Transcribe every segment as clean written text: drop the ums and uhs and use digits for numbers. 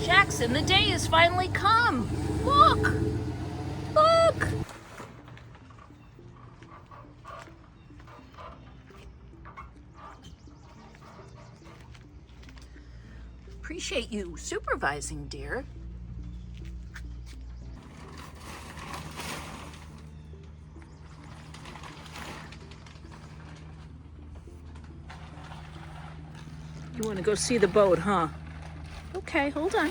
Jackson, the day has finally come. Look! Look! Appreciate you supervising, dear. You want to go see the boat, huh? Okay, hold on.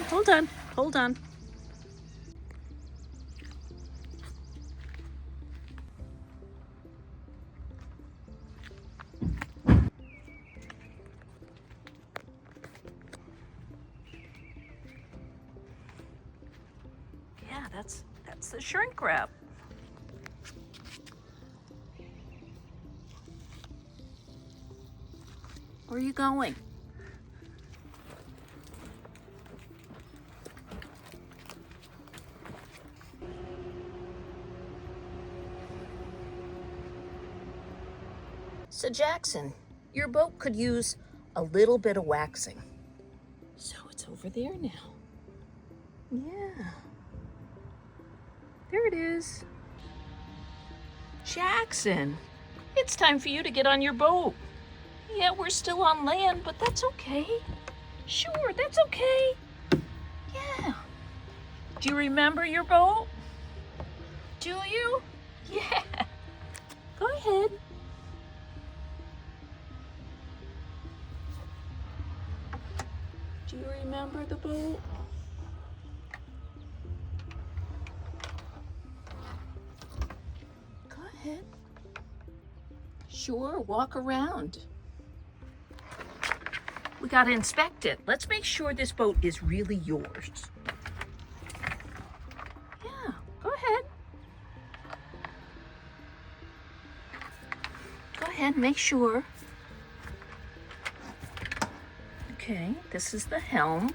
Yeah, that's the shrink wrap. Where are you going? So Jackson, your boat could use a little bit of waxing. So it's over there now. Yeah. There it is. Jackson, it's time for you to get on your boat. Yeah, we're still on land, but that's okay. Sure, that's okay. Yeah. Do you remember your boat? Do you? Yeah. Go ahead. Do you remember the boat? Go ahead. Sure, walk around. We gotta inspect it. Let's make sure this boat is really yours. Yeah, go ahead. Go ahead, make sure. Okay, this is the helm.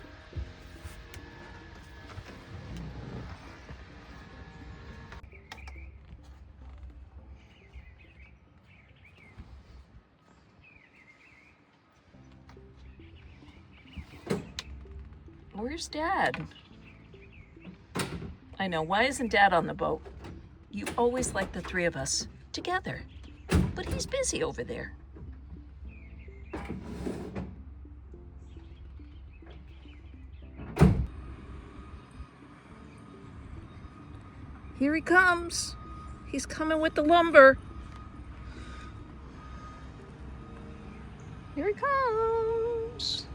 Where's Dad? I know, why isn't Dad on the boat? You always like the three of us together, but he's busy over there. Here he comes. He's coming with the lumber. Here he comes.